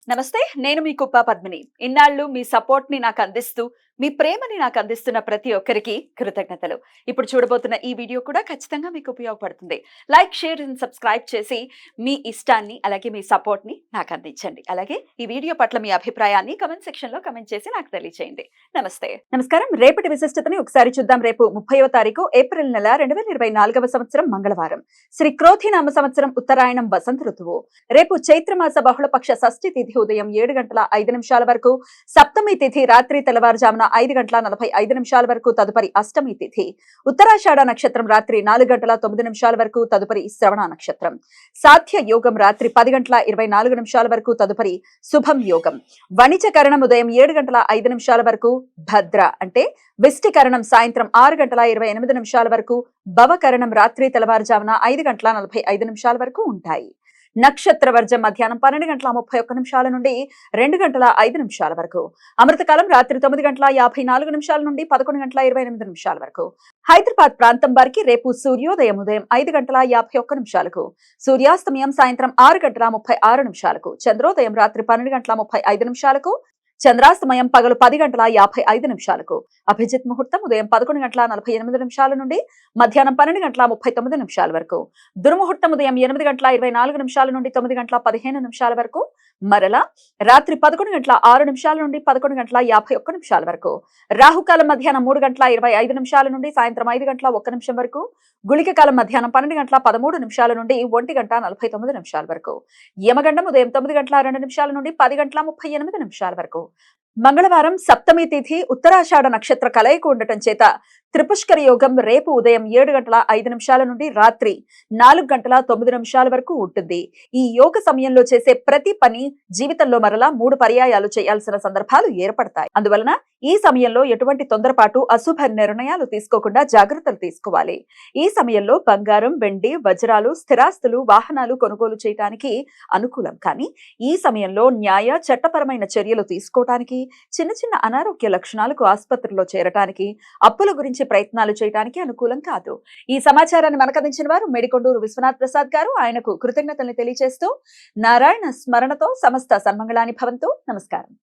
నమస్తే, నేను మీ కుప్ప పద్మిని. ఇన్నాళ్ళు మీ సపోర్ట్ ని నాకు అందిస్తూ, మీ ప్రేమని నాకు అందిస్తున్న ప్రతి ఒక్కరికి కృతజ్ఞతలు. ఇప్పుడు చూడబోతున్న ఈ వీడియో కూడా ఖచ్చితంగా మీకు ఉపయోగపడుతుంది. లైక్, షేర్ అండ్ సబ్స్క్రైబ్ చేసి మీ ఇష్టాన్ని అలాగే మీ సపోర్ట్ ని నాకు అందించండి. అలాగే ఈ వీడియో పట్ల మీ అభిప్రాయాన్ని కమెంట్ సెక్షన్ లో కమెంట్ చేసి నాకు తెలియజేయండి. నమస్తే, నమస్కారం. రేపటి విశిష్టతని ఒకసారి చూద్దాం. రేపు 30వ తారీఖు ఏప్రిల్ నెల 2024వ సంవత్సరం మంగళవారం. శ్రీ క్రోధినామ సంవత్సరం ఉత్తరాయణం వసంత ఋతువు. రేపు చైత్రమాస బహుళపక్ష షష్ఠి తిథి ఉదయం 7:05 వరకు, సప్తమి తిథి రాత్రి తెల్లవారుజామున 5:45 వరకు, తదుపరి అష్టమి తిథి. ఉత్తరాషాఢ నక్షత్రం రాత్రి 4:09 వరకు, తదుపరి శ్రవణ నక్షత్రం. సాధ్య యోగం రాత్రి 10:24 వరకు, తదుపరి శుభం యోగం. వణిజకరణం ఉదయం 7:05 వరకు, భద్ర అంటే విష్టికరణం సాయంత్రం 6:28 వరకు, భవకరణం రాత్రి తెల్లవారుజామున 5:45 వరకు ఉంటాయి. నక్షత్ర వర్జం మధ్యాహ్నం 12:31 నుండి 2:05 వరకు. అమృతకాలం రాత్రి 9:54 నుండి 11:28 వరకు. హైదరాబాద్ ప్రాంతం వారికి రేపు సూర్యోదయం ఉదయం 5:51, సూర్యాస్తమయం సాయంత్రం 6:36, చంద్రోదయం రాత్రి 12:35, చంద్రాస్తమయం పగలు 10:55. అభిజిత్ ముహూర్తం ఉదయం 11:48 నుండి మధ్యాహ్నం 12:39 వరకు. దుర్ముహూర్తం ఉదయం 8:24 నుండి 9:15 వరకు. మరలా రాత్రి 11:06 నుండి 11:51 వరకు. రాహుకాలం మధ్యాహ్నం 3:25 నుండి సాయంత్రం 5:01 వరకు. గుళిక కాలం మధ్యాహ్నం 12:13 నుండి 1:49 వరకు. యమగండం ఉదయం 9:02 నుండి 10:38 వరకు. మంగళవారం సప్తమి తిథి ఉత్తరాషాఢ నక్షత్ర కలయిక ఉండటం చేత త్రిపుష్కర యోగం రేపు ఉదయం 7:05 నుండి రాత్రి 4:09 వరకు ఉంటుంది. ఈ యోగ సమయంలో చేసే ప్రతి పని జీవితంలో మరలా 3 పర్యాయాలు చేయాల్సిన సందర్భాలు ఏర్పడతాయి. అందువలన ఈ సమయంలో ఎటువంటి తొందరపాటు, అశుభ నిర్ణయాలు తీసుకోకుండా జాగ్రత్తలు తీసుకోవాలి. ఈ సమయంలో బంగారం, వెండి, వజ్రాలు, స్థిరాస్తులు, వాహనాలు కొనుగోలు చేయడానికి అనుకూలం. కానీ ఈ సమయంలో న్యాయ, చట్టపరమైన చర్యలు తీసుకోవటానికి, చిన్న చిన్న అనారోగ్య లక్షణాలకు ఆసుపత్రిలో చేరటానికి, అప్పుల గురించి ప్రయత్నాలు చేయడానికి అనుకూలం కాదు. ఈ సమాచారాన్ని మనకు అందించిన వారు మేడికొండూరు విశ్వనాథ్ ప్రసాద్ గారు. ఆయనకు కృతజ్ఞతల్ని తెలియజేస్తూ నారాయణ స్మరణతో సమస్త సన్మంగళాని భవంతు. నమస్కారం.